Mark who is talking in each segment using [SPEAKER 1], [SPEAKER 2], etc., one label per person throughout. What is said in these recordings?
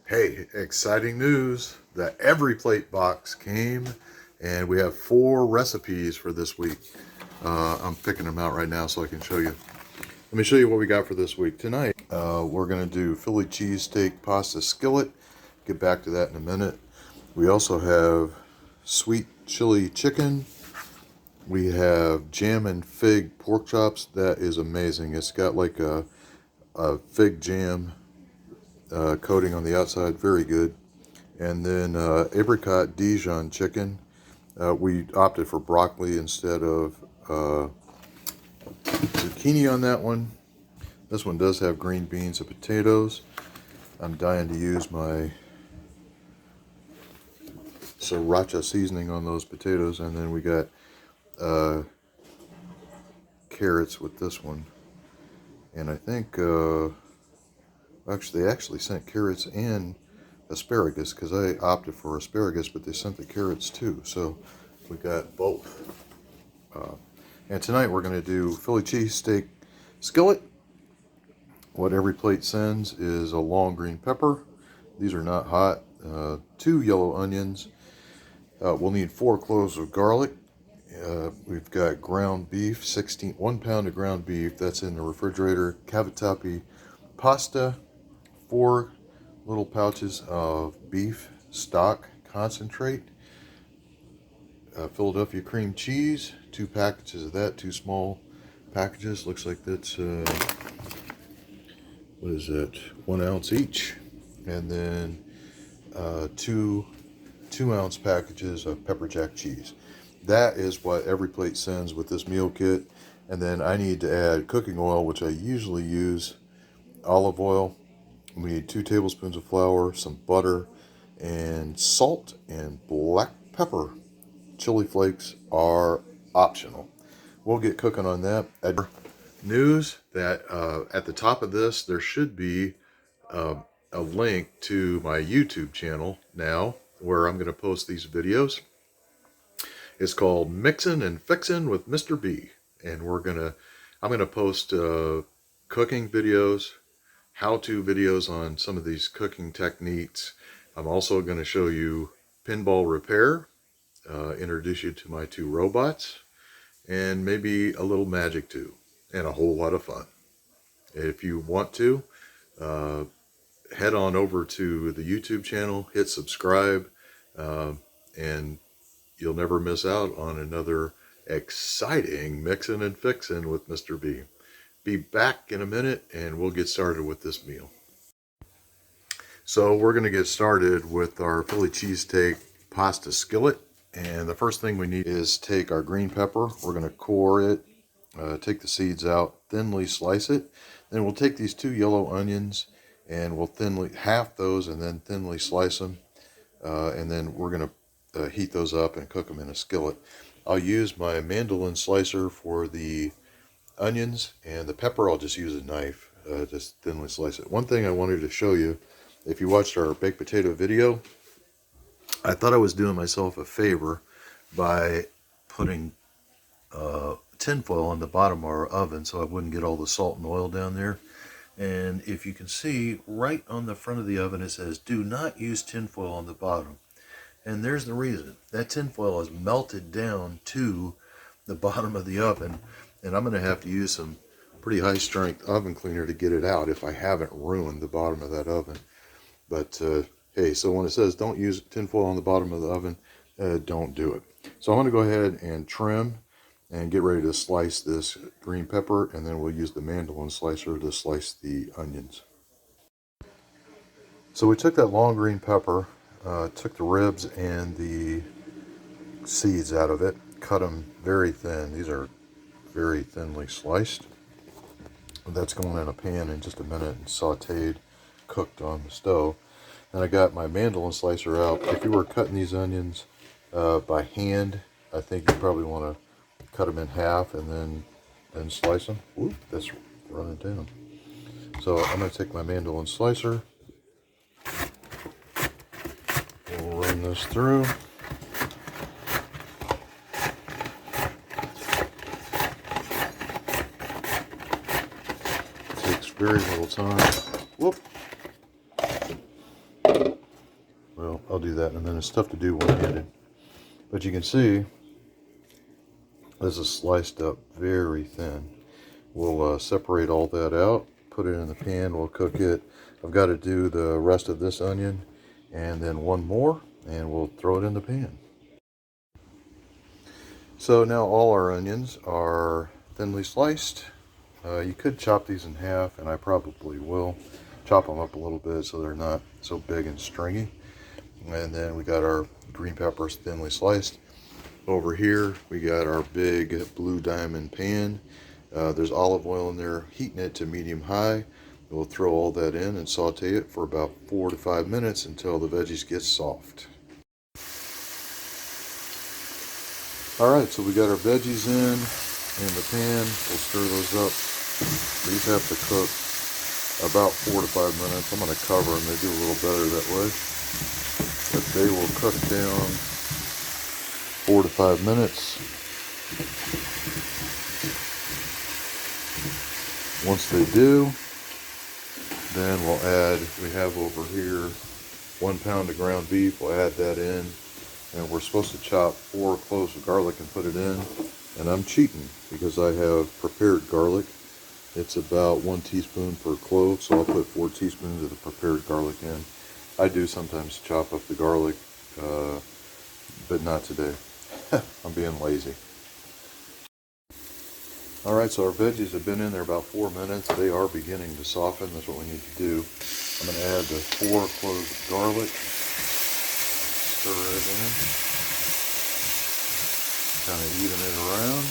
[SPEAKER 1] Hey, exciting news. The Everyplate box came and we have 4 recipes for this week. I'm picking them out right now so I can show you. Let me show you what we got for this week. Tonight, we're going to do Philly cheesesteak pasta skillet. Get back to that in a minute. We also have sweet chili chicken. We have jam and fig pork chops. That is amazing. It's got like a fig jam coating on the outside, very good. And then apricot Dijon chicken. We opted for broccoli instead of zucchini on that one. This one does have green beans and potatoes. I'm dying to use my sriracha seasoning on those potatoes. And then we got carrots with this one. And I think they actually sent carrots and asparagus because I opted for asparagus, but they sent the carrots too. So we got both. And tonight we're going to do Philly cheesesteak skillet. What Everyplate sends is a long green pepper. These are not hot. 2 yellow onions. We'll need 4 cloves of garlic. We've got ground beef, 1 pound of ground beef. That's in the refrigerator. Cavatappi pasta. 4 little pouches of beef stock concentrate. Philadelphia cream cheese, 2 packages of that, 2 small packages. Looks like that's, what is that, 1 ounce each. And then 2 2-ounce packages of pepper jack cheese. That is what Everyplate sends with this meal kit. And then I need to add cooking oil, which I usually use olive oil. We need 2 tablespoons of flour, some butter, and salt and black pepper. Chili flakes are optional. We'll get cooking on that. News that at the top of this, there should be a link to my YouTube channel now, where I'm going to post these videos. It's called Mixin' and Fixin' with Mr. B. And I'm going to post cooking videos, how-to videos on some of these cooking techniques. I'm also going to show you pinball repair, introduce you to my 2 robots, and maybe a little magic too, and a whole lot of fun. If you want to, head on over to the YouTube channel, hit subscribe, and you'll never miss out on another exciting Mixin' and Fixin' with Mr. B. Be back in a minute and we'll get started with this meal. So we're going to get started with our Philly cheesesteak pasta skillet. And the first thing we need is take our green pepper. We're going to core it, take the seeds out, thinly slice it. Then we'll take these 2 yellow onions and we'll half those and then thinly slice them. And then we're going to heat those up and cook them in a skillet. I'll use my mandolin slicer for the onions, and the pepper I'll just use a knife, just thinly slice it. One thing I wanted to show you, if you watched our baked potato video, I thought I was doing myself a favor by putting tinfoil on the bottom of our oven so I wouldn't get all the salt and oil down there. And if you can see, right on the front of the oven it says, do not use tinfoil on the bottom. And there's the reason. That tinfoil is melted down to the bottom of the oven, and I'm going to have to use some pretty high strength oven cleaner to get it out if I haven't ruined the bottom of that oven. But hey, so when it says don't use tinfoil on the bottom of the oven, don't do it. So I'm going to go ahead and trim and get ready to slice this green pepper, and then we'll use the mandolin slicer to slice the onions. So we took that long green pepper, took the ribs and the seeds out of it, cut them very thin. These are very thinly sliced. That's going in a pan in just a minute and sauteed, cooked on the stove. And I got my mandolin slicer out. If you were cutting these onions by hand, I think you probably want to cut them in half and then slice them. Oop, that's running down. So I'm going to take my mandolin slicer. We'll run this through. Takes very little time. Whoop. I'll do that in a minute. It's tough to do one-handed. But you can see this is sliced up very thin. We'll separate all that out, put it in the pan, we'll cook it. I've got to do the rest of this onion and then one more, and we'll throw it in the pan. So now all our onions are thinly sliced. You could chop these in half, and I probably will. Chop them up a little bit so they're not so big and stringy. And then we got our green peppers thinly sliced. Over here we got our big blue diamond pan. There's olive oil in there, heating it to medium high. We'll throw all that in and saute it for about 4 to 5 minutes until the veggies get soft. Alright, so we got our veggies in the pan. We'll stir those up. These have to cook about 4 to 5 minutes. I'm going to cover them. They do a little better that way. But they will cook down 4 to 5 minutes. Once they do, then we'll add, we have over here 1 pound of ground beef. We'll add that in. And we're supposed to chop 4 cloves of garlic and put it in. And I'm cheating because I have prepared garlic. It's about 1 teaspoon per clove, so I'll put 4 teaspoons of the prepared garlic in. I do sometimes chop up the garlic, but not today. I'm being lazy. Alright, so our veggies have been in there about 4 minutes. They are beginning to soften. That's what we need to do. I'm going to add the 4 cloves of garlic. Stir it in. Kind of even it around.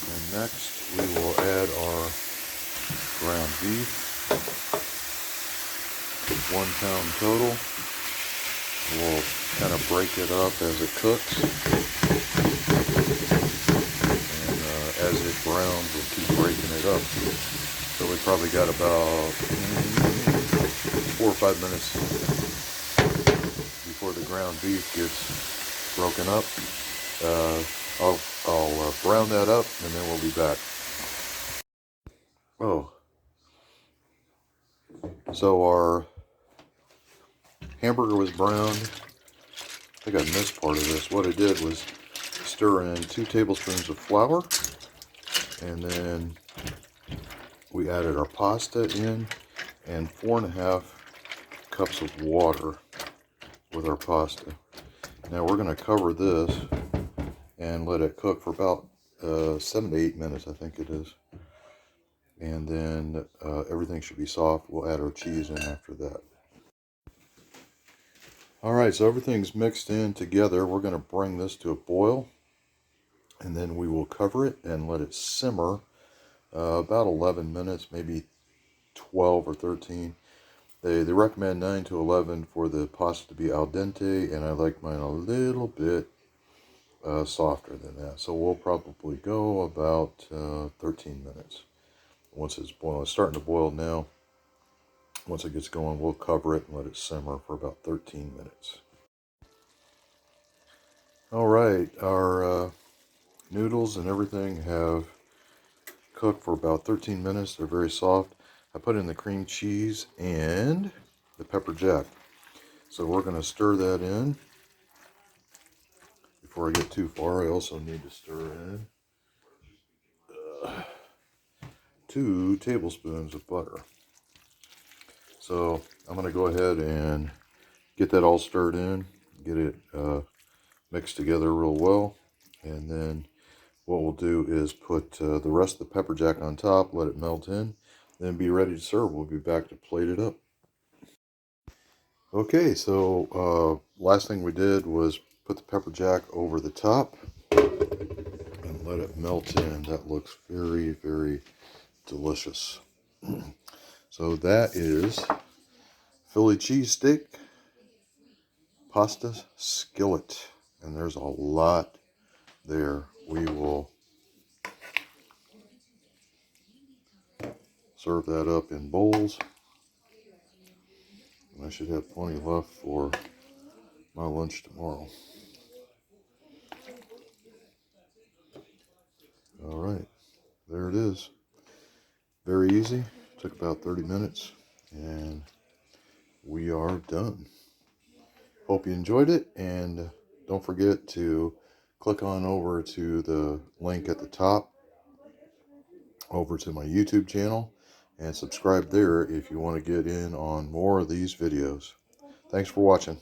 [SPEAKER 1] And next we will add our ground beef. 1 pound total. We'll kind of break it up as it cooks. And as it browns, we'll keep breaking it up. So we probably got about 4 or 5 minutes before the ground beef gets broken up. I'll brown that up and then we'll be back. Oh, so our hamburger was browned. I think I missed part of this. What I did was stir in 2 tablespoons of flour, and then we added our pasta in and 4.5 cups of water with our pasta. Now we're going to cover this and let it cook for about 7 to 8 minutes, I think it is. And then everything should be soft. We'll add our cheese in after that. Alright, so everything's mixed in together. We're going to bring this to a boil, and then we will cover it and let it simmer about 11 minutes, maybe 12 or 13. They recommend 9 to 11 for the pasta to be al dente, and I like mine a little bit softer than that. So we'll probably go about 13 minutes. Once it's boiling, it's starting to boil now. Once it gets going, we'll cover it and let it simmer for about 13 minutes. All right, our noodles and everything have cooked for about 13 minutes. They're very soft. I put in the cream cheese and the pepper jack. So we're going to stir that in. Before I get too far, I also need to stir in 2 tablespoons of butter. So I'm going to go ahead and get that all stirred in, get it mixed together real well, and then what we'll do is put the rest of the pepper jack on top, let it melt in, then be ready to serve. We'll be back to plate it up. Okay, so last thing we did was put the pepper jack over the top and let it melt in. That looks very, very delicious. So that is Philly cheesesteak pasta skillet, and there's a lot there. We will serve that up in bowls, and I should have plenty left for my lunch tomorrow. All right, there it is. Very easy. Took about 30 minutes, and we are done. Hope you enjoyed it, and don't forget to click on over to the link at the top over to my YouTube channel and subscribe there if you want to get in on more of these videos. Thanks for watching.